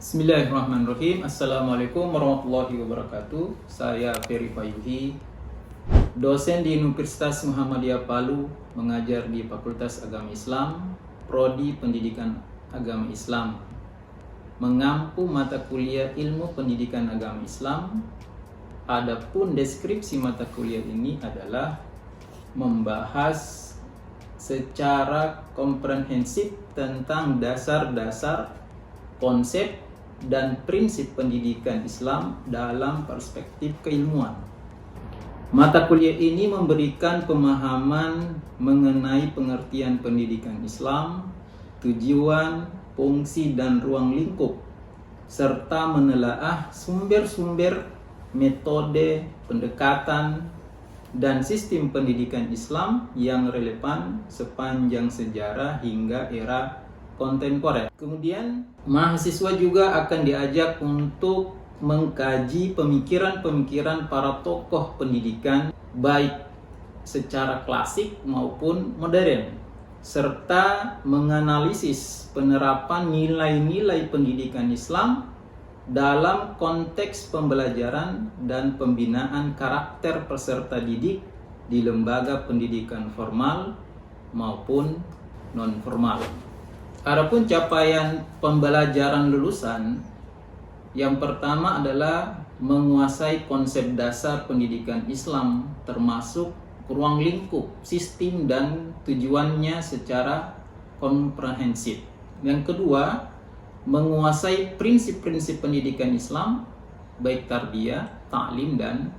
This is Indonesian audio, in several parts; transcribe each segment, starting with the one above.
Bismillahirrahmanirrahim. Assalamualaikum warahmatullahi wabarakatuh. Saya Ferry Payuhi, dosen di Universitas Muhammadiyah Palu, mengajar di Fakultas Agama Islam, Prodi Pendidikan Agama Islam, mengampu mata kuliah Ilmu Pendidikan Agama Islam. Adapun deskripsi mata kuliah ini adalah membahas secara komprehensif tentang dasar-dasar, konsep dan prinsip pendidikan Islam dalam perspektif keilmuan. Mata kuliah ini memberikan pemahaman mengenai pengertian pendidikan Islam, tujuan, fungsi dan ruang lingkup, serta menelaah sumber-sumber, metode, pendekatan, dan sistem pendidikan Islam yang relevan sepanjang sejarah hingga era kontemporer. Kemudian mahasiswa juga akan diajak untuk mengkaji pemikiran-pemikiran para tokoh pendidikan baik secara klasik maupun modern, serta menganalisis penerapan nilai-nilai pendidikan Islam dalam konteks pembelajaran dan pembinaan karakter peserta didik di lembaga pendidikan formal maupun non-formal. Adapun capaian pembelajaran lulusan, yang pertama adalah menguasai konsep dasar pendidikan Islam termasuk ruang lingkup, sistem dan tujuannya secara komprehensif. Yang kedua, menguasai prinsip-prinsip pendidikan Islam baik tarbiyah, ta'lim dan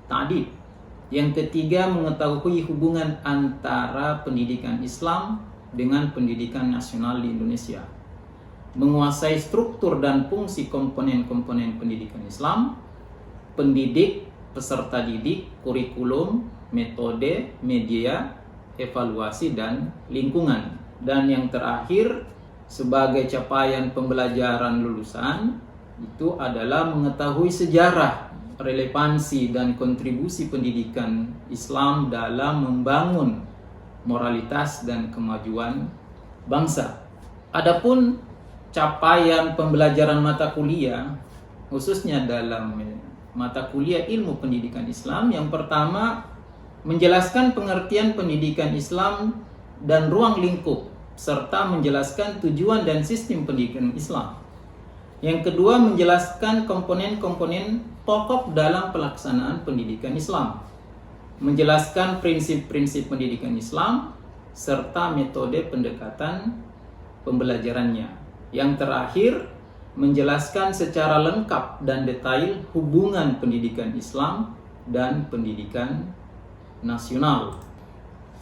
ta'dib. Yang ketiga, mengetahui hubungan antara pendidikan Islam dengan pendidikan nasional di Indonesia, menguasai struktur dan fungsi komponen-komponen pendidikan Islam, pendidik, peserta didik, kurikulum, metode, media, evaluasi, dan lingkungan. Dan yang terakhir, sebagai capaian pembelajaran lulusan, itu adalah mengetahui sejarah, relevansi, dan kontribusi pendidikan Islam dalam membangun moralitas dan kemajuan bangsa. Adapun capaian pembelajaran mata kuliah, khususnya dalam mata kuliah Ilmu Pendidikan Islam, yang pertama menjelaskan pengertian pendidikan Islam dan ruang lingkup, serta menjelaskan tujuan dan sistem pendidikan Islam. Yang kedua, menjelaskan komponen-komponen pokok dalam pelaksanaan pendidikan Islam, menjelaskan prinsip-prinsip pendidikan Islam serta metode pendekatan pembelajarannya. Yang terakhir, menjelaskan secara lengkap dan detail hubungan pendidikan Islam dan pendidikan nasional.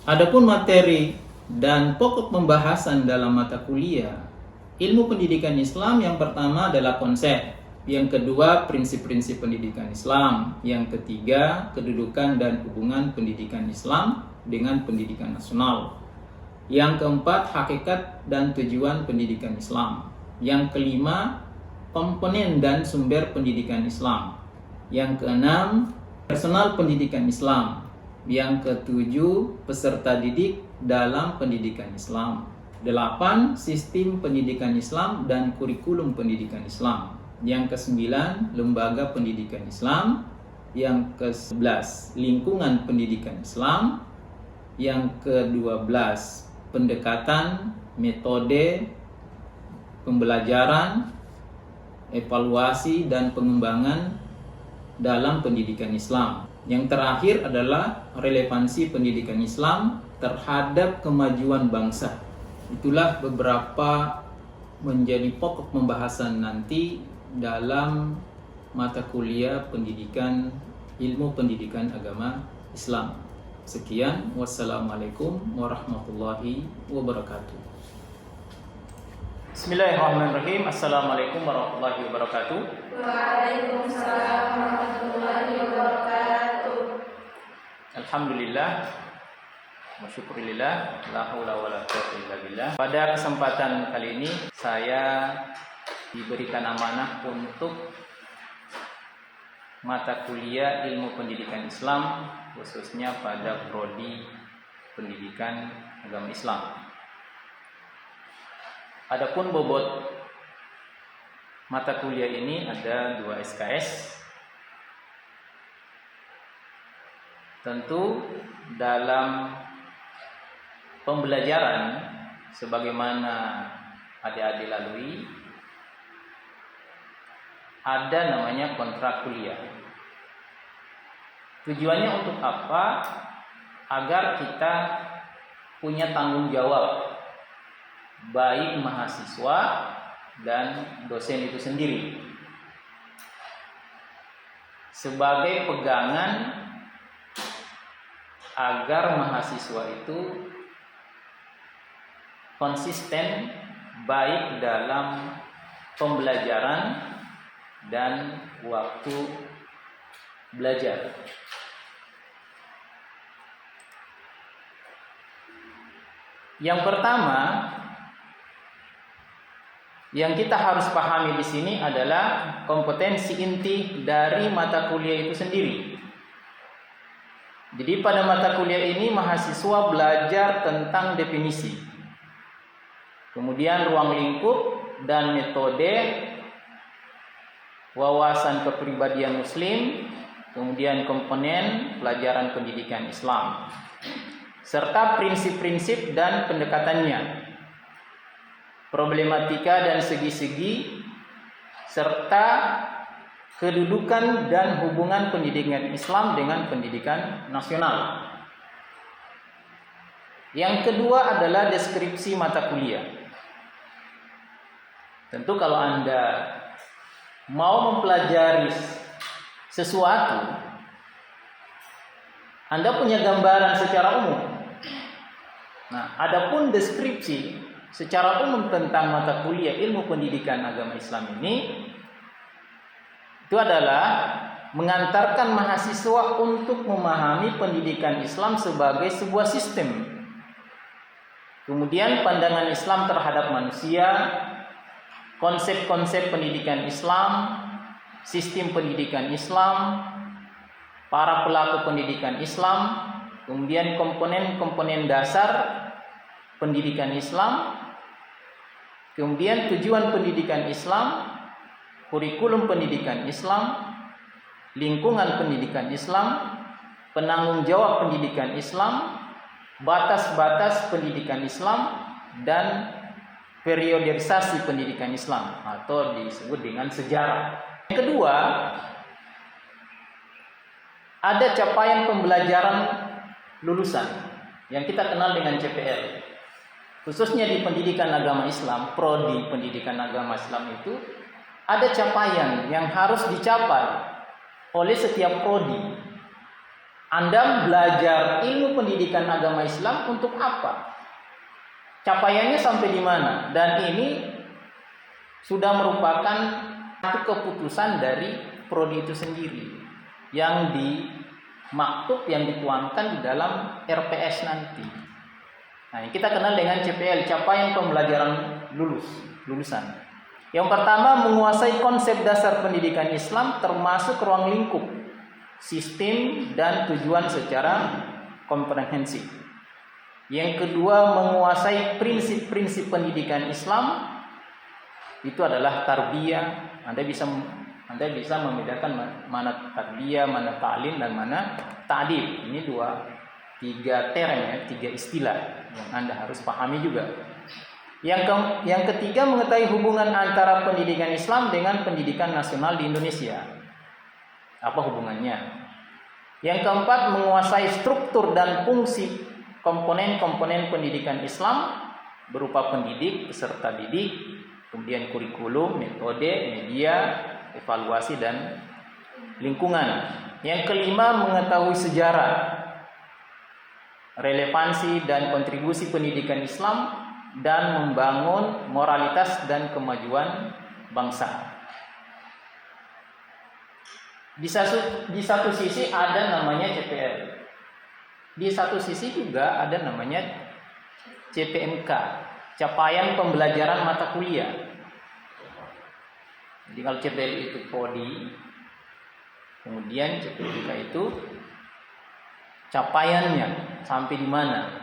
Adapun materi dan pokok pembahasan dalam mata kuliah Ilmu Pendidikan Islam, yang pertama adalah konsep, yang kedua prinsip-prinsip pendidikan Islam, yang ketiga kedudukan dan hubungan pendidikan Islam dengan pendidikan nasional, yang keempat hakikat dan tujuan pendidikan Islam, yang kelima komponen dan sumber pendidikan Islam, yang keenam personal pendidikan Islam, yang ketujuh peserta didik dalam pendidikan Islam, 8 sistem pendidikan Islam dan kurikulum pendidikan Islam, yang ke-9 lembaga pendidikan Islam, yang ke-11 lingkungan pendidikan Islam, yang ke-12 pendekatan, metode pembelajaran, evaluasi dan pengembangan dalam pendidikan Islam. Yang terakhir adalah relevansi pendidikan Islam terhadap kemajuan bangsa. Itulah beberapa menjadi pokok pembahasan nanti dalam mata kuliah pendidikan Ilmu Pendidikan Agama Islam. Sekian, wassalamualaikum warahmatullahi wabarakatuh. Bismillahirrahmanirrahim. Assalamualaikum warahmatullahi wabarakatuh. Waalaikumsalam warahmatullahi wabarakatuh. Alhamdulillah, wasyukurillah, la haula wala quwwata illa billah. Pada kesempatan kali ini saya diberikan amanah untuk mata kuliah Ilmu Pendidikan Islam, khususnya pada prodi Pendidikan Agama Islam. Adapun bobot mata kuliah ini ada 2 SKS. Tentu dalam pembelajaran sebagaimana adik-adik lalui ada namanya kontrak kuliah. Tujuannya untuk apa? Agar kita punya tanggung jawab baik mahasiswa dan dosen itu sendiri sebagai pegangan agar mahasiswa itu konsisten baik dalam pembelajaran dan waktu belajar. Yang pertama yang kita harus pahami di sini adalah kompetensi inti dari mata kuliah itu sendiri. Jadi pada mata kuliah ini mahasiswa belajar tentang definisi, kemudian ruang lingkup dan metode, wawasan kepribadian Muslim, kemudian komponen pelajaran pendidikan Islam, serta prinsip-prinsip dan pendekatannya, problematika dan segi-segi, serta kedudukan dan hubungan pendidikan Islam dengan pendidikan nasional. Yang kedua adalah deskripsi mata kuliah. Tentu kalau Anda mau mempelajari sesuatu, Anda punya gambaran secara umum. Nah, adapun deskripsi secara umum tentang mata kuliah ilmu pendidikan agama Islam ini itu adalah mengantarkan mahasiswa untuk memahami pendidikan Islam sebagai sebuah sistem. Kemudian pandangan Islam terhadap manusia, konsep-konsep pendidikan Islam, sistem pendidikan Islam, para pelaku pendidikan Islam, kemudian komponen-komponen dasar pendidikan Islam, kemudian tujuan pendidikan Islam, kurikulum pendidikan Islam, lingkungan pendidikan Islam, penanggung jawab pendidikan Islam, batas-batas pendidikan Islam, dan periodisasi pendidikan Islam atau disebut dengan sejarah. Yang kedua, ada capaian pembelajaran lulusan yang kita kenal dengan CPL. Khususnya di pendidikan agama Islam, prodi pendidikan agama Islam itu ada capaian yang harus dicapai oleh setiap prodi. Anda belajar ilmu pendidikan agama Islam untuk apa? Capaiannya sampai di mana? Dan ini sudah merupakan satu keputusan dari prodi itu sendiri yang dimaktub, yang dituangkan di dalam RPS nanti. Nah, yang kita kenal dengan CPL, capaian pembelajaran lulusan. Yang pertama, menguasai konsep dasar pendidikan Islam termasuk ruang lingkup, sistem, dan tujuan secara komprehensif. Yang kedua, menguasai prinsip-prinsip pendidikan Islam. Itu adalah tarbiyah. Anda bisa membedakan mana tarbiyah, mana ta'lim, dan mana ta'dib. Ini 3 term ya, 3 istilah yang Anda harus pahami juga. Yang ketiga, mengetahui hubungan antara pendidikan Islam dengan pendidikan nasional di Indonesia. Apa hubungannya? Yang keempat, menguasai struktur dan fungsi komponen-komponen pendidikan Islam berupa pendidik, peserta didik, kemudian kurikulum, metode, media, evaluasi, dan lingkungan. Yang kelima, mengetahui sejarah, relevansi dan kontribusi pendidikan Islam dan membangun moralitas dan kemajuan bangsa. Di satu sisi ada namanya CPL. Di satu sisi juga ada namanya CPMK, capaian pembelajaran mata kuliah. Jadi kalau CPL itu prodi, kemudian CPMK itu capaiannya sampai di mana.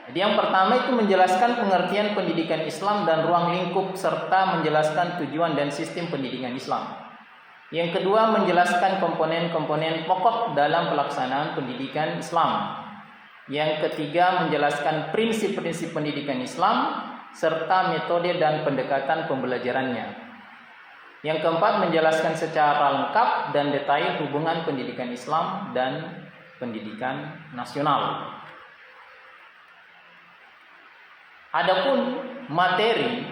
Jadi yang pertama itu menjelaskan pengertian pendidikan Islam dan ruang lingkup serta menjelaskan tujuan dan sistem pendidikan Islam. Yang kedua menjelaskan komponen-komponen pokok dalam pelaksanaan pendidikan Islam. Yang ketiga menjelaskan prinsip-prinsip pendidikan Islam serta metode dan pendekatan pembelajarannya. Yang keempat menjelaskan secara lengkap dan detail hubungan pendidikan Islam dan pendidikan nasional. Adapun materi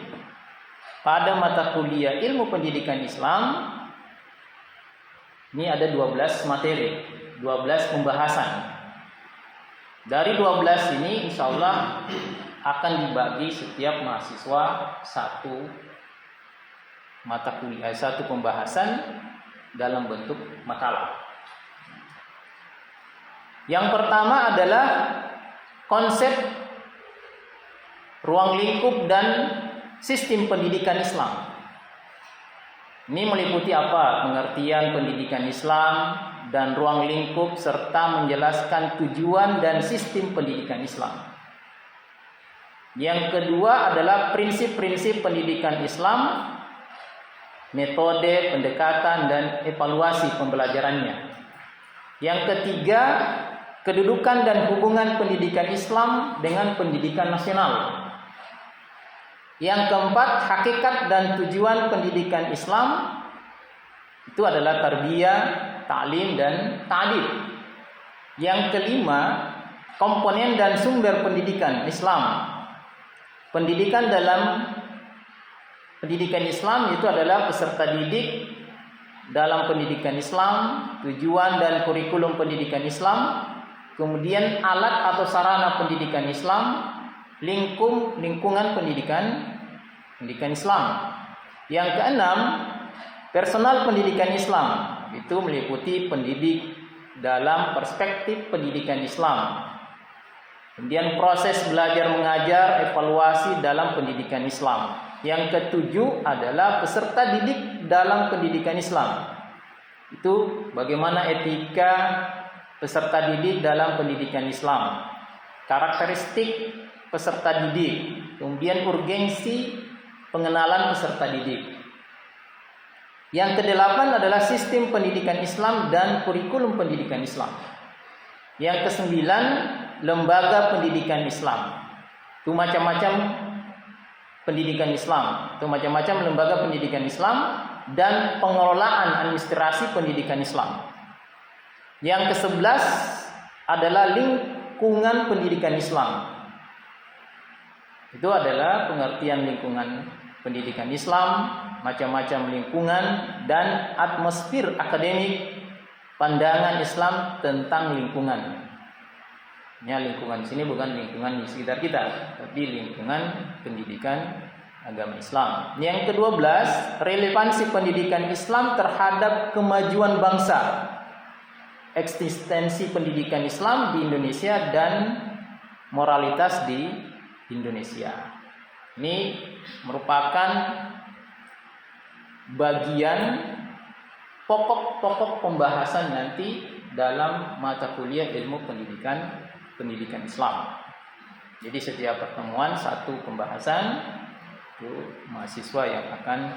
pada mata kuliah ilmu pendidikan Islam ini ada 12 materi, 12 pembahasan. Dari 12 ini insya Allah akan dibagi setiap mahasiswa satu mata kuliah, satu pembahasan dalam bentuk makalah. Yang pertama adalah konsep ruang lingkup dan sistem pendidikan Islam. Ini meliputi apa? Pengertian pendidikan Islam dan ruang lingkup serta menjelaskan tujuan dan sistem pendidikan Islam. Yang kedua adalah prinsip-prinsip pendidikan Islam, metode, pendekatan, dan evaluasi pembelajarannya. Yang ketiga, kedudukan dan hubungan pendidikan Islam dengan pendidikan nasional. Yang keempat, hakikat dan tujuan pendidikan Islam itu adalah tarbiyah, ta'lim, dan ta'dib. Yang kelima, komponen dan sumber pendidikan Islam. Pendidikan dalam pendidikan Islam itu adalah peserta didik dalam pendidikan Islam, tujuan dan kurikulum pendidikan Islam, kemudian alat atau sarana pendidikan Islam, lingkungan pendidikan Islam. Yang keenam, personal pendidikan Islam itu meliputi pendidik dalam perspektif pendidikan Islam. Kemudian proses belajar mengajar, evaluasi dalam pendidikan Islam. Yang ketujuh adalah peserta didik dalam pendidikan Islam. Itu bagaimana etika peserta didik dalam pendidikan Islam, karakteristik peserta didik, kemudian urgensi pengenalan peserta didik. Yang kedelapan adalah sistem pendidikan Islam dan kurikulum pendidikan Islam. Yang kesembilan, lembaga pendidikan Islam. Itu macam-macam pendidikan Islam, itu macam-macam lembaga pendidikan Islam dan pengelolaan administrasi pendidikan Islam. Yang ke-11 adalah lingkungan pendidikan Islam. Itu adalah pengertian lingkungan pendidikan Islam, macam-macam lingkungan dan atmosfer akademik pandangan Islam tentang lingkungan. Ya, lingkungan di sini bukan lingkungan di sekitar kita, tapi lingkungan pendidikan agama Islam. Yang ke-12, relevansi pendidikan Islam terhadap kemajuan bangsa. Eksistensi pendidikan Islam di Indonesia dan moralitas di Indonesia. Ini merupakan bagian pokok-pokok pembahasan nanti dalam mata kuliah ilmu pendidikan Islam. Jadi setiap pertemuan satu pembahasan itu mahasiswa yang akan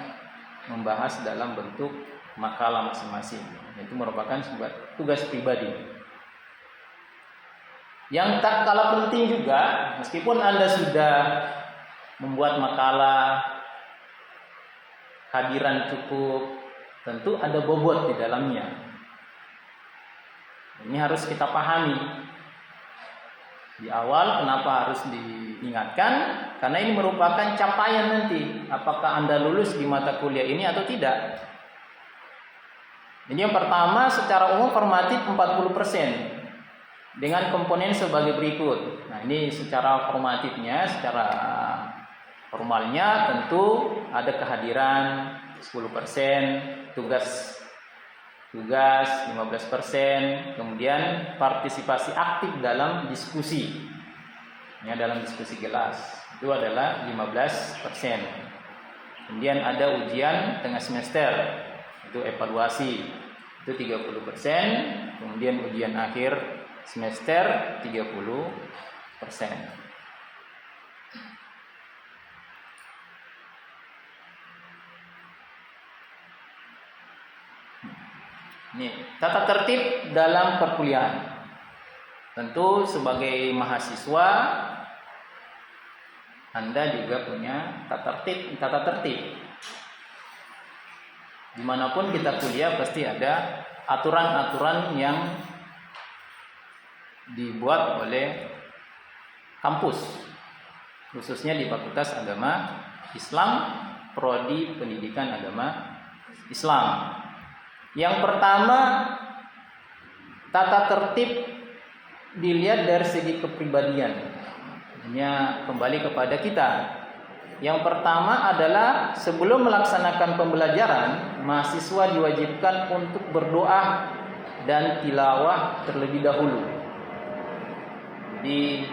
membahas dalam bentuk makalah masing-masing. Itu merupakan sebuah tugas pribadi. Yang tak kalah penting juga, meskipun Anda sudah membuat makalah, hadiran cukup, tentu ada bobot di dalamnya. Ini harus kita pahami. Di awal kenapa harus diingatkan? Karena ini merupakan capaian nanti. Apakah Anda lulus di mata kuliah ini atau tidak? Ini yang pertama, secara umum formatif 40%. Dengan komponen sebagai berikut. Nah, ini secara formatifnya, secara formalnya tentu ada kehadiran 10%, tugas 15%, kemudian partisipasi aktif dalam diskusi. Ya, dalam diskusi kelas itu adalah 15%. Kemudian ada ujian tengah semester, itu evaluasi, itu 30%, kemudian ujian akhir semester 30%. Ini tata tertib dalam perkuliahan. Tentu sebagai mahasiswa Anda juga punya tata tertib. Dimanapun kita kuliah pasti ada aturan-aturan yang dibuat oleh kampus, khususnya di Fakultas Agama Islam, Prodi Pendidikan Agama Islam. Yang pertama, tata tertib dilihat dari segi kepribadian. Hanya kembali kepada kita. Yang pertama adalah sebelum melaksanakan pembelajaran, mahasiswa diwajibkan untuk berdoa dan tilawah terlebih dahulu. Jadi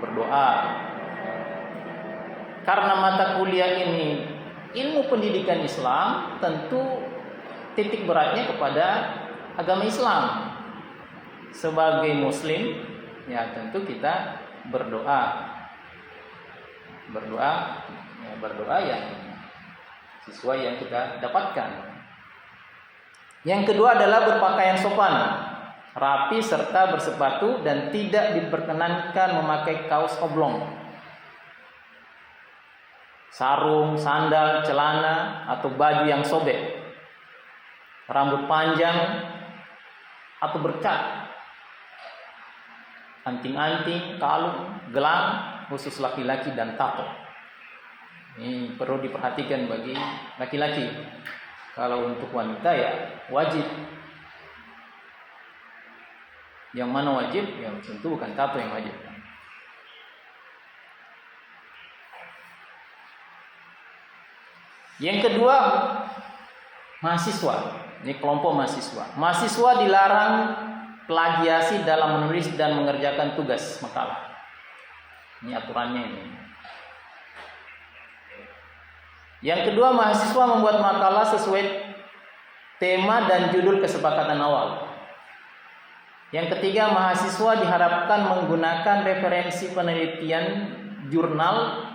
berdoa. Karena mata kuliah ini ilmu pendidikan Islam, tentu titik beratnya kepada agama Islam. Sebagai muslim, ya tentu kita berdoa yang sesuai yang kita dapatkan. Yang kedua adalah berpakaian sopan, rapi serta bersepatu dan tidak diperkenankan memakai kaos oblong, sarung, sandal, celana atau baju yang sobek, rambut panjang atau bercat, anting-anting, kalung, gelang khusus laki-laki dan tato. Ini perlu diperhatikan bagi laki-laki. Kalau untuk wanita ya wajib. Yang mana wajib? Ya tentu bukan tato yang wajib. Yang kedua, mahasiswa. Ini kelompok mahasiswa. Mahasiswa dilarang plagiasi dalam menulis dan mengerjakan tugas makalah. Ini aturannya ini. Yang kedua, mahasiswa membuat makalah sesuai tema dan judul kesepakatan awal. Yang ketiga, mahasiswa diharapkan menggunakan referensi penelitian, jurnal,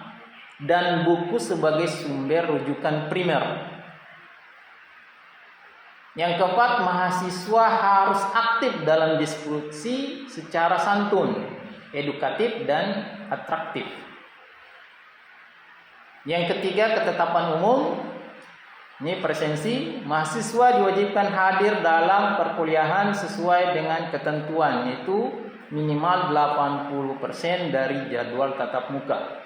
dan buku sebagai sumber rujukan primer. Yang keempat, mahasiswa harus aktif dalam diskusi secara santun, edukatif, dan atraktif. Yang ketiga, ketetapan umum. Ini presensi, mahasiswa diwajibkan hadir dalam perkuliahan sesuai dengan ketentuan, yaitu minimal 80% dari jadwal tatap muka.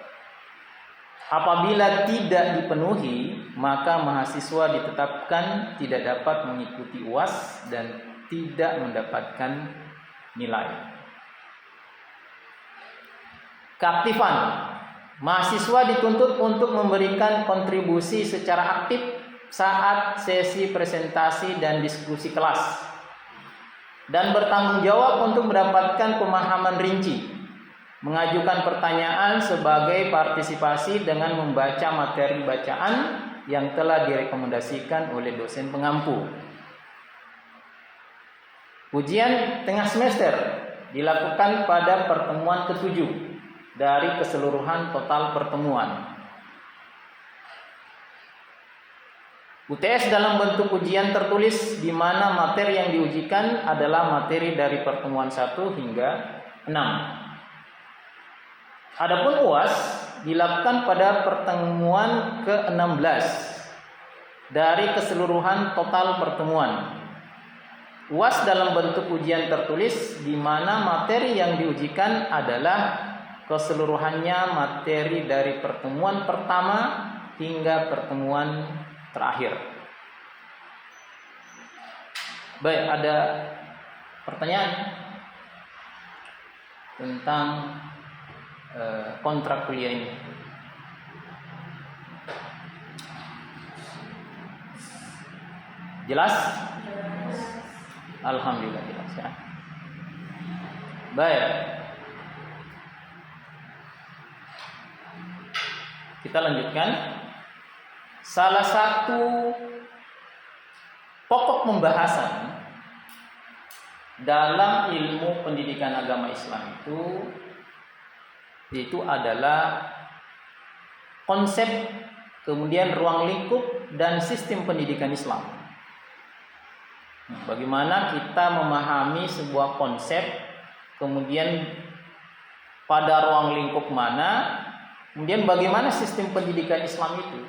Apabila tidak dipenuhi, maka mahasiswa ditetapkan tidak dapat mengikuti UAS dan tidak mendapatkan nilai. Keaktifan. Mahasiswa dituntut untuk memberikan kontribusi secara aktif saat sesi presentasi dan diskusi kelas, dan bertanggung jawab untuk mendapatkan pemahaman rinci, mengajukan pertanyaan sebagai partisipasi dengan membaca materi bacaan yang telah direkomendasikan oleh dosen pengampu. Ujian tengah semester dilakukan pada pertemuan ke-7 dari keseluruhan total pertemuan. UTS dalam bentuk ujian tertulis di mana materi yang diujikan adalah materi dari pertemuan 1 hingga 6. Adapun UAS dilakukan pada pertemuan ke-16 dari keseluruhan total pertemuan. UAS dalam bentuk ujian tertulis di mana materi yang diujikan adalah keseluruhannya materi dari pertemuan pertama hingga pertemuan terakhir. Baik, ada pertanyaan tentang kontrak kuliah ini? Jelas? Alhamdulillah jelas ya. Baik. Kita lanjutkan. Salah satu pokok pembahasan dalam ilmu pendidikan agama Islam itu adalah konsep, kemudian ruang lingkup dan sistem pendidikan Islam. Bagaimana kita memahami sebuah konsep, kemudian pada ruang lingkup mana, kemudian bagaimana sistem pendidikan Islam itu.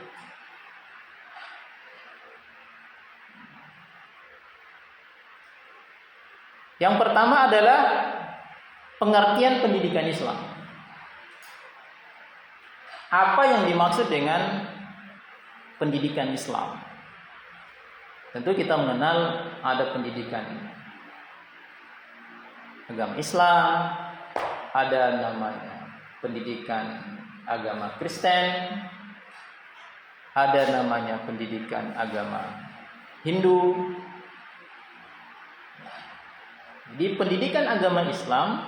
Yang pertama adalah pengertian pendidikan Islam. Apa yang dimaksud dengan pendidikan Islam? Tentu kita mengenal ada pendidikan agama Islam, ada namanya pendidikan agama Kristen, ada namanya pendidikan agama Hindu. Di pendidikan agama Islam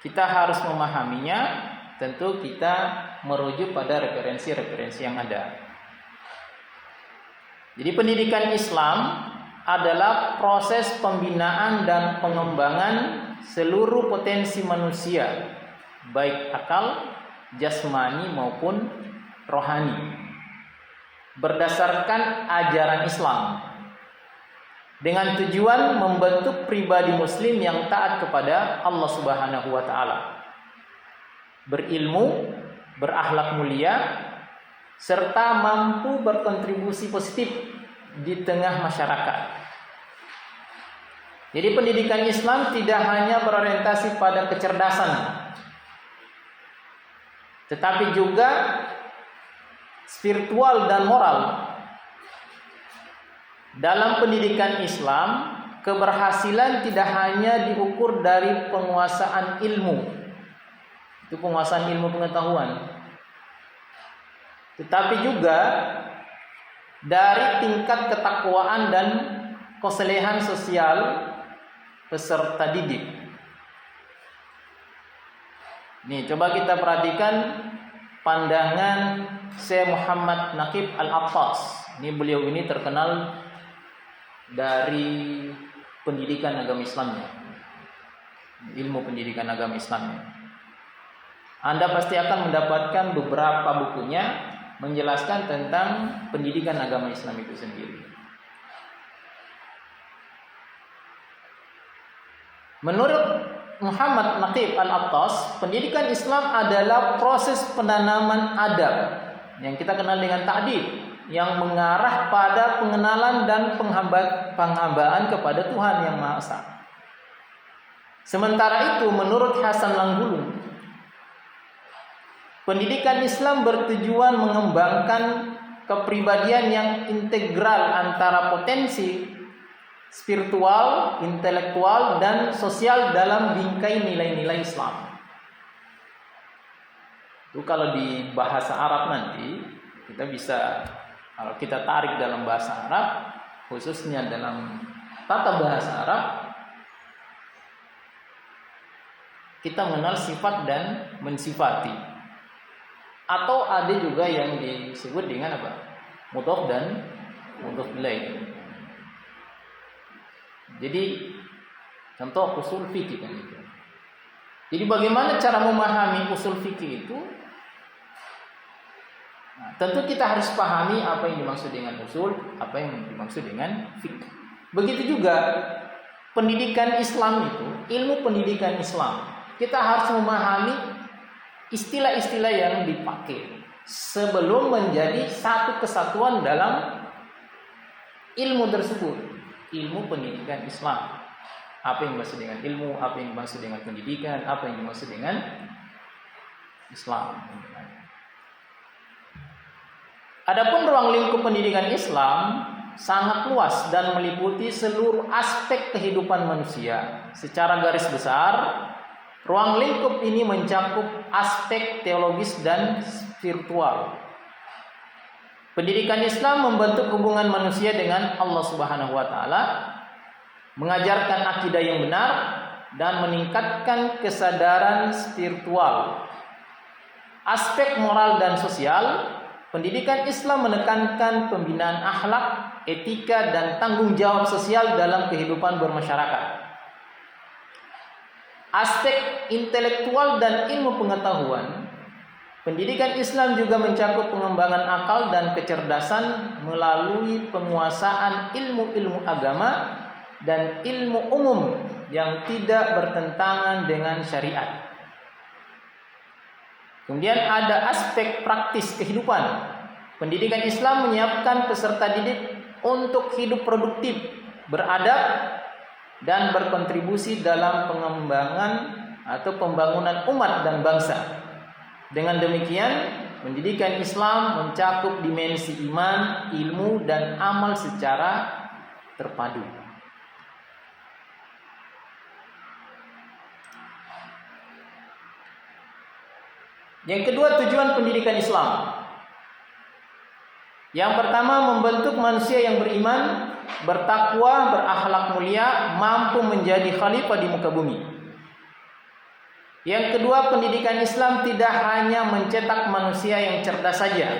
kita harus memahaminya, tentu kita merujuk pada referensi-referensi yang ada. Jadi pendidikan Islam adalah proses pembinaan dan pengembangan seluruh potensi manusia, baik akal, jasmani maupun rohani, berdasarkan ajaran Islam, dengan tujuan membentuk pribadi muslim yang taat kepada Allah Subhanahu wa taala, berilmu, berakhlak mulia, serta mampu berkontribusi positif di tengah masyarakat. Jadi pendidikan Islam tidak hanya berorientasi pada kecerdasan, tetapi juga spiritual dan moral. Dalam pendidikan Islam, keberhasilan tidak hanya diukur dari penguasaan ilmu, itu penguasaan ilmu pengetahuan, tetapi juga dari tingkat ketakwaan dan kesalehan sosial peserta didik. Nih, coba kita perhatikan pandangan Syekh Muhammad Naqib Al-Attas. Beliau ini terkenal dari pendidikan agama Islamnya, ilmu pendidikan agama Islamnya. Anda pasti akan mendapatkan beberapa bukunya menjelaskan tentang pendidikan agama Islam itu sendiri. Menurut Muhammad Naqib Al-Attas, pendidikan Islam adalah proses penanaman adab yang kita kenal dengan ta'dib, yang mengarah pada pengenalan dan penghambaan kepada Tuhan Yang Maha Esa. Sementara itu, menurut Hasan Langgulung, pendidikan Islam bertujuan mengembangkan kepribadian yang integral antara potensi spiritual, intelektual, dan sosial dalam bingkai nilai-nilai Islam. Itu kalau di bahasa Arab nanti kita bisa, kalau kita tarik dalam bahasa Arab, khususnya dalam tata bahasa Arab, kita mengenal sifat dan mensifati. Atau ada juga yang disebut dengan apa? Mudhof dan mudhof ilaih. Jadi contoh usul fikih kan itu. Jadi bagaimana cara memahami usul fikih itu? Nah, tentu kita harus pahami apa yang dimaksud dengan usul, apa yang dimaksud dengan fikih. Begitu juga pendidikan Islam itu, ilmu pendidikan Islam. Kita harus memahami istilah-istilah yang dipakai sebelum menjadi satu kesatuan dalam ilmu tersebut. Ilmu pendidikan Islam. Apa yang dimaksud dengan ilmu, apa yang dimaksud dengan pendidikan, apa yang dimaksud dengan Islam. Adapun ruang lingkup pendidikan Islam sangat luas dan meliputi seluruh aspek kehidupan manusia. Secara garis besar, ruang lingkup ini mencakup aspek teologis dan spiritual. Pendidikan Islam membentuk hubungan manusia dengan Allah Subhanahu wa taala, mengajarkan akidah yang benar dan meningkatkan kesadaran spiritual. Aspek moral dan sosial, pendidikan Islam menekankan pembinaan akhlak, etika dan tanggung jawab sosial dalam kehidupan bermasyarakat. Aspek intelektual dan ilmu pengetahuan, Pendidikan Islam juga mencakup pengembangan akal dan kecerdasan melalui penguasaan ilmu-ilmu agama dan ilmu umum yang tidak bertentangan dengan syariat. Kemudian ada aspek praktis kehidupan. Pendidikan Islam menyiapkan peserta didik untuk hidup produktif, beradab, dan berkontribusi dalam pengembangan atau pembangunan umat dan bangsa. Dengan demikian, pendidikan Islam mencakup dimensi iman, ilmu, dan amal secara terpadu. Yang kedua, tujuan pendidikan Islam. Yang pertama, membentuk manusia yang beriman, bertakwa, berakhlak mulia, mampu menjadi khalifah di muka bumi. Yang kedua, pendidikan Islam tidak hanya mencetak manusia yang cerdas saja,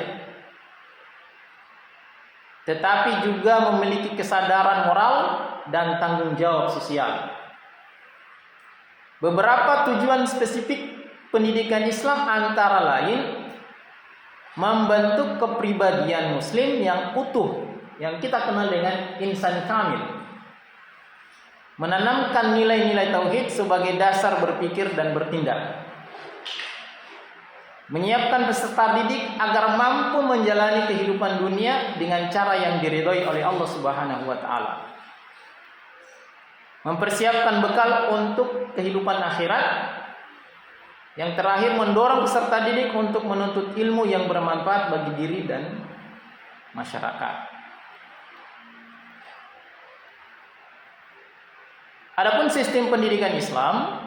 tetapi juga memiliki kesadaran moral dan tanggung jawab sosial. Beberapa tujuan spesifik pendidikan Islam antara lain membentuk kepribadian muslim yang utuh, yang kita kenal dengan insan kamil. Menanamkan nilai-nilai tauhid sebagai dasar berpikir dan bertindak. Menyiapkan peserta didik agar mampu menjalani kehidupan dunia dengan cara yang diridhoi oleh Allah Subhanahu wa taala. Mempersiapkan bekal untuk kehidupan akhirat. Yang terakhir, mendorong peserta didik untuk menuntut ilmu yang bermanfaat bagi diri dan masyarakat. Adapun sistem pendidikan Islam,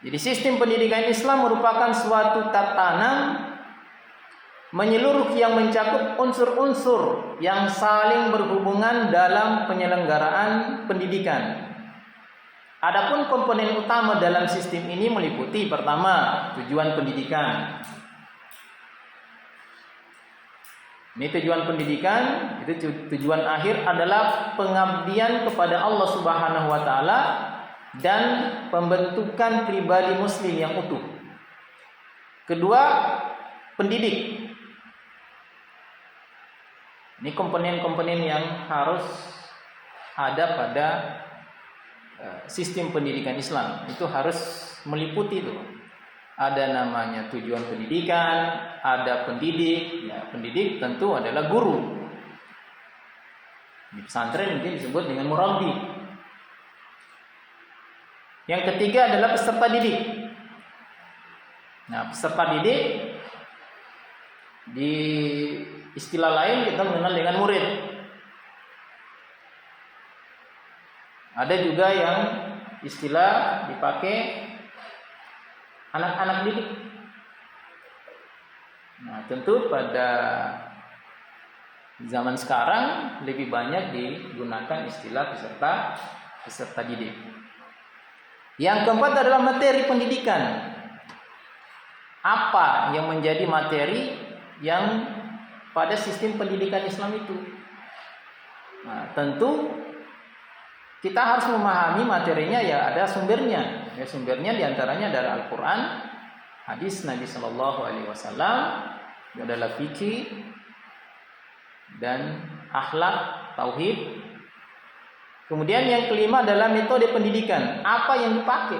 jadi sistem pendidikan Islam merupakan suatu tatanan menyeluruh yang mencakup unsur-unsur yang saling berhubungan dalam penyelenggaraan pendidikan. Adapun komponen utama dalam sistem ini meliputi pertama, tujuan pendidikan. Ini tujuan pendidikan, itu tujuan akhir adalah pengabdian kepada Allah Subhanahu wa taala dan pembentukan pribadi muslim yang utuh. Kedua, pendidik. Ini komponen-komponen yang harus ada pada sistem pendidikan Islam. Itu harus meliputi itu. Ada namanya tujuan pendidikan, ada pendidik. Ya, pendidik tentu adalah guru. Di pesantren mungkin disebut dengan murabbi. Yang ketiga adalah peserta didik. Nah, peserta didik di istilah lain kita mengenal dengan murid. Ada juga yang istilah dipakai anak-anak didik. Nah, tentu pada zaman sekarang lebih banyak digunakan istilah peserta didik. Yang keempat adalah materi pendidikan. Apa yang menjadi materi yang pada sistem pendidikan Islam itu? Nah, tentu kita harus memahami materinya, ya ada sumbernya. Ya, sumbernya diantaranya dari Al-Quran, hadis Nabi Sallallahu Alaihi Wasallam, adalah fikih dan akhlak, tauhid. Kemudian yang kelima adalah metode pendidikan. Apa yang dipakai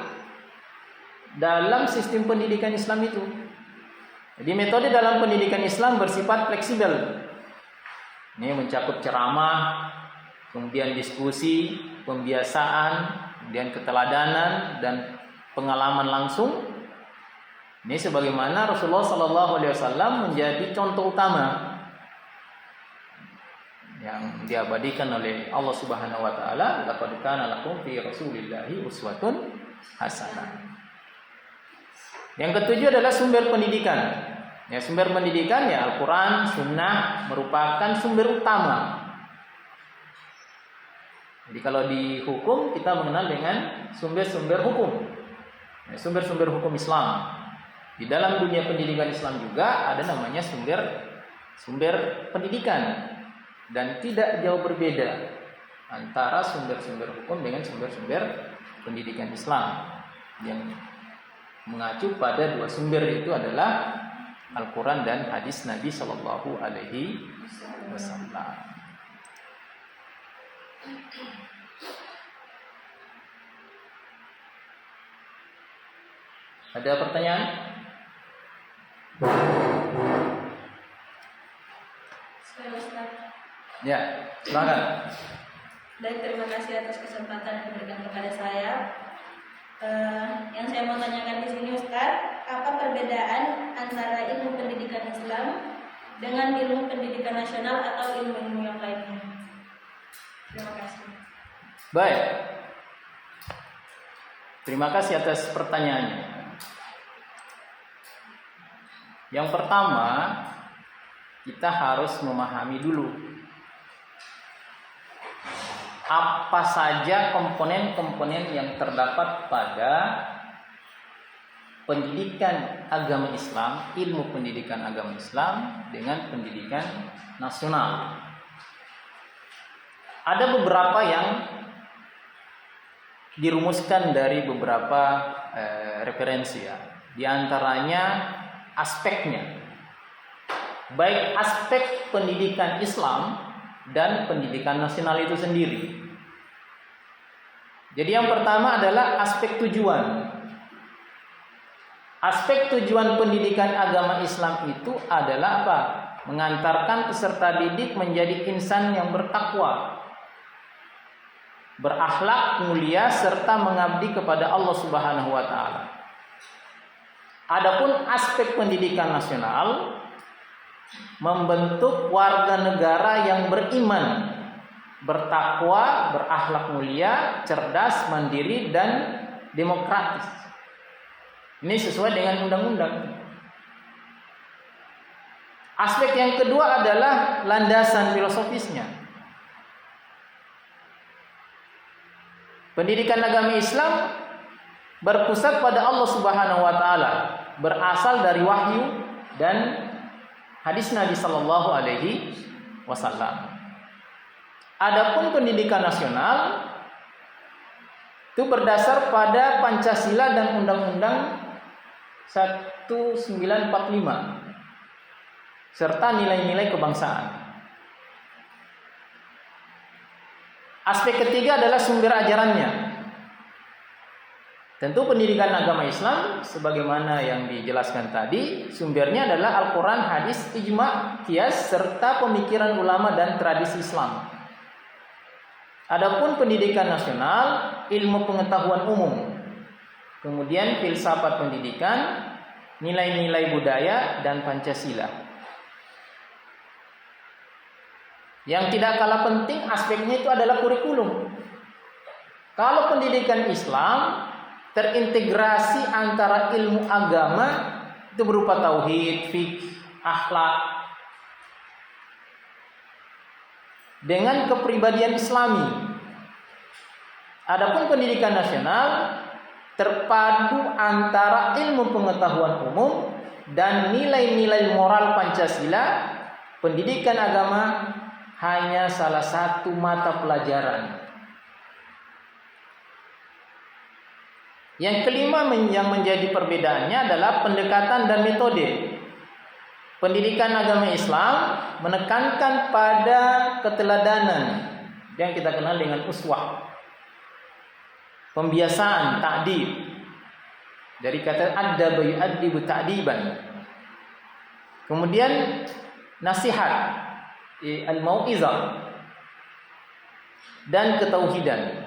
dalam sistem pendidikan Islam itu? Jadi metode dalam pendidikan Islam bersifat fleksibel. Ini mencakup ceramah, kemudian diskusi, pembiasaan, kemudian keteladanan dan pengalaman langsung. Ini sebagaimana Rasulullah Sallallahu Alaihi Wasallam menjadi contoh utama yang diabadikan oleh Allah Subhanahu Wa Taala. Laqad kana lakum fi Rasulillahi uswatun hasanah. Yang ketujuh adalah sumber pendidikan. Ya, sumber pendidikan ya Al-Quran, Sunnah merupakan sumber utama. Jadi kalau di hukum kita mengenal dengan sumber-sumber hukum, ya, sumber-sumber hukum Islam. Di dalam dunia pendidikan Islam juga ada namanya sumber pendidikan, dan tidak jauh berbeda antara sumber-sumber hukum dengan sumber-sumber pendidikan Islam. Yang mengacu pada dua sumber, itu adalah Al-Quran dan hadis Nabi Shallallahu Alaihi Wasallam. Ada pertanyaan? Saya Ustaz. Ya, silakan. Dan terima kasih atas kesempatan yang diberikan kepada saya. Yang saya mau tanyakan di sini Ustaz, apa perbedaan antara ilmu pendidikan Islam dengan ilmu pendidikan nasional atau ilmu-ilmu yang lainnya? Terima kasih. Baik. Terima kasih atas pertanyaannya. Yang pertama, kita harus memahami dulu apa saja komponen-komponen yang terdapat pada pendidikan agama Islam, ilmu pendidikan agama Islam dengan pendidikan nasional. Ada beberapa yang dirumuskan dari beberapa referensi ya. Di antaranya aspeknya, baik aspek pendidikan Islam dan pendidikan nasional itu sendiri. Jadi yang pertama adalah aspek tujuan. Aspek tujuan pendidikan agama Islam itu adalah apa? Mengantarkan peserta didik menjadi insan yang bertakwa, berakhlak mulia, serta mengabdi kepada Allah Subhanahu wa taala. Adapun aspek pendidikan nasional membentuk warga negara yang beriman, bertakwa, berakhlak mulia, cerdas, mandiri, dan demokratis. Ini sesuai dengan undang-undang. Aspek yang kedua adalah landasan filosofisnya. Pendidikan agama Islam berpusat pada Allah Subhanahu wa taala, berasal dari wahyu dan hadis Nabi Sallallahu Alaihi Wasallam. Adapun pendidikan nasional itu berdasar pada Pancasila dan Undang-Undang 1945 serta nilai-nilai kebangsaan. Aspek ketiga adalah sumber ajarannya. Tentu pendidikan agama Islam sebagaimana yang dijelaskan tadi, sumbernya adalah Al-Quran, hadis, ijma', qiyas, serta pemikiran ulama dan tradisi Islam. Adapun pendidikan nasional, ilmu pengetahuan umum, kemudian filsafat pendidikan, nilai-nilai budaya, dan Pancasila. Yang tidak kalah penting aspeknya itu adalah kurikulum. Kalau pendidikan Islam terintegrasi antara ilmu agama itu berupa tauhid, fikih, akhlak dengan kepribadian Islami. Adapun pendidikan nasional terpadu antara ilmu pengetahuan umum dan nilai-nilai moral Pancasila. Pendidikan agama hanya salah satu mata pelajaran. Yang kelima yang menjadi perbedaannya adalah pendekatan dan metode. Pendidikan agama Islam menekankan pada keteladanan yang kita kenal dengan uswah. Pembiasaan, ta'dib. Dari kata adaba yu'addibu ta'diban. Kemudian nasihat, al-mau'izah, dan ketauhidan.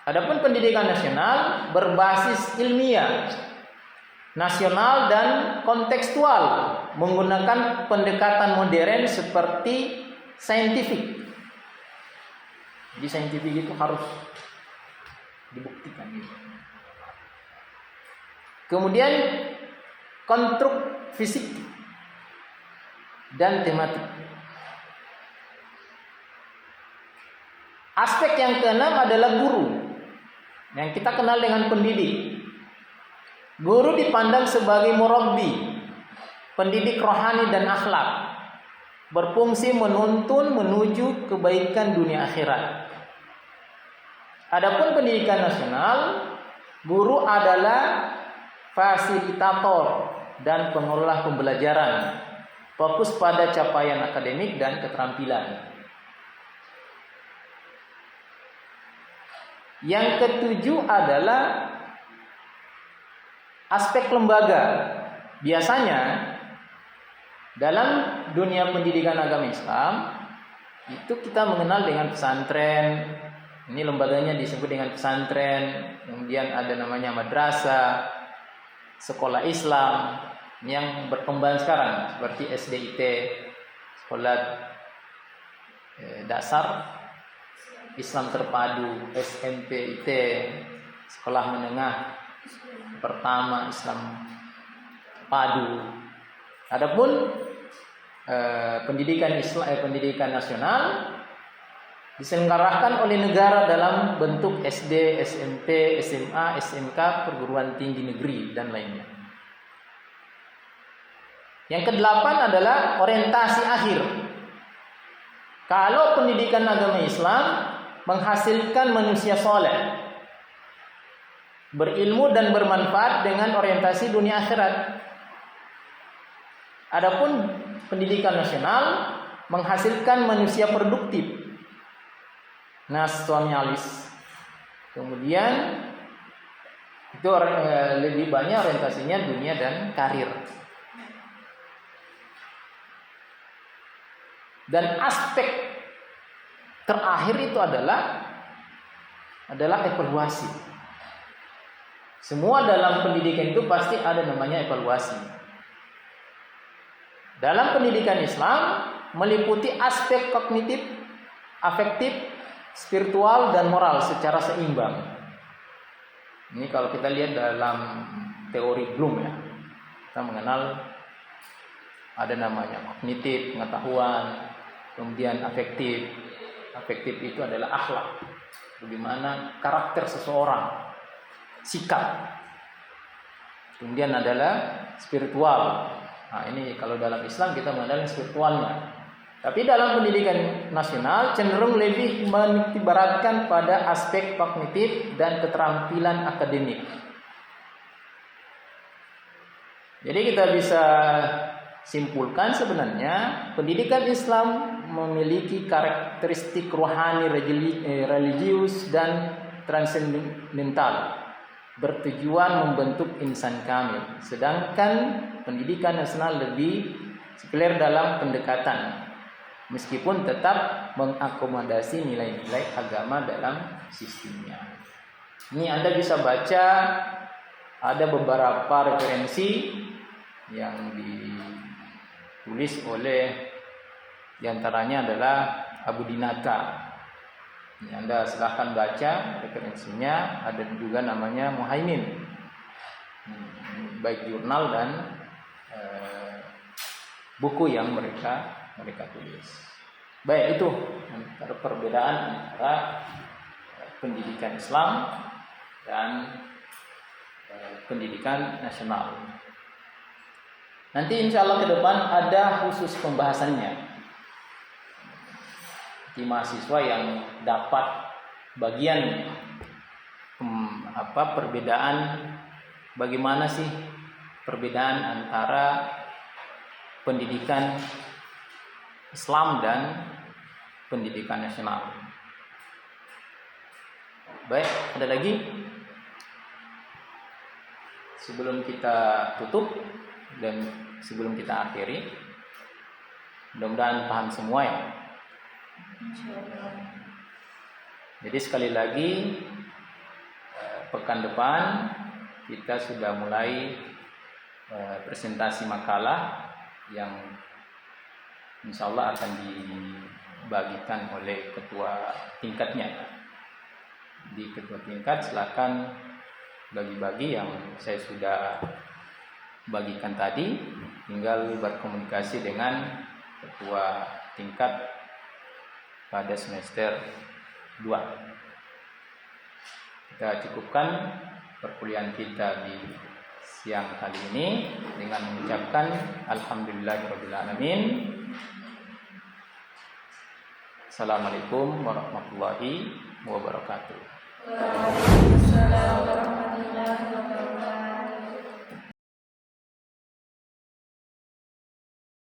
Adapun pendidikan nasional berbasis ilmiah, nasional dan kontekstual, menggunakan pendekatan modern seperti saintifik. Jadi saintifik itu harus dibuktikan. Kemudian konstruk fisik dan tematik. Aspek yang keenam adalah guru, yang kita kenal dengan pendidik. Guru dipandang sebagai murabbi, pendidik rohani dan akhlak, berfungsi menuntun menuju kebaikan dunia akhirat. Adapun pendidikan nasional, guru adalah fasilitator, dan pengelola pembelajaran. Fokus pada capaian akademik dan keterampilan. Yang ketujuh adalah aspek lembaga. Biasanya dalam dunia pendidikan agama Islam itu kita mengenal dengan pesantren. Ini lembaganya disebut dengan pesantren. Kemudian ada namanya madrasah, sekolah Islam yang berkembang sekarang seperti SDIT, sekolah dasar Islam terpadu, SMPIT, sekolah menengah pertama Islam padu. Adapun pendidikan Islam, pendidikan nasional diselenggarakan oleh negara dalam bentuk SD, SMP, SMA, SMK, perguruan tinggi negeri dan lainnya. Yang kedelapan adalah orientasi akhir. Kalau pendidikan agama Islam menghasilkan manusia soleh, berilmu dan bermanfaat dengan orientasi dunia akhirat. Adapun pendidikan nasional menghasilkan manusia produktif, nasionalis. Kemudian itu lebih banyak orientasinya dunia dan karir. Dan aspek terakhir itu adalah evaluasi. Semua dalam pendidikan itu pasti ada namanya evaluasi. Dalam pendidikan Islam meliputi aspek kognitif, afektif, spiritual, dan moral secara seimbang. Ini kalau kita lihat dalam teori Bloom ya, kita mengenal ada namanya kognitif, pengetahuan, kemudian afektif. Afektif itu adalah akhlak, bagaimana karakter seseorang, sikap. Kemudian adalah spiritual. Nah, ini kalau dalam Islam kita mengenal spiritualnya. Tapi dalam pendidikan nasional cenderung lebih menitikberatkan pada aspek kognitif dan keterampilan akademik. Jadi kita bisa simpulkan sebenarnya pendidikan Islam memiliki karakteristik rohani, religius, dan transendental, bertujuan membentuk insan kamil. Sedangkan pendidikan nasional lebih sekuler dalam pendekatan, meskipun tetap mengakomodasi nilai-nilai agama dalam sistemnya. Ini Anda bisa baca, ada beberapa referensi yang ditulis oleh diantaranya adalah Abu Dinata. Ini Anda silahkan baca referensinya. Ada juga namanya Muhaimin, baik jurnal dan buku yang mereka tulis. Baik, itu antara perbedaan antara pendidikan Islam dan pendidikan nasional. Nanti insya Allah ke depan ada khusus pembahasannya. Di mahasiswa yang dapat bagian perbedaan, bagaimana sih perbedaan antara pendidikan Islam dan pendidikan nasional. Baik, ada lagi? Sebelum kita tutup dan sebelum kita akhiri, mudah-mudahan paham semua ya. Jadi sekali lagi, pekan depan kita sudah mulai presentasi makalah yang insya Allah akan dibagikan oleh ketua tingkatnya. Di ketua tingkat silakan bagi-bagi yang saya sudah bagikan tadi, tinggal berkomunikasi dengan ketua tingkat pada semester 2. Kita cukupkan perkuliahan kita di siang kali ini dengan mengucapkan alhamdulillahirabbil alamin. Assalamualaikum warahmatullahi wabarakatuh. Waalaikumsalam warahmatullahi wabarakatuh.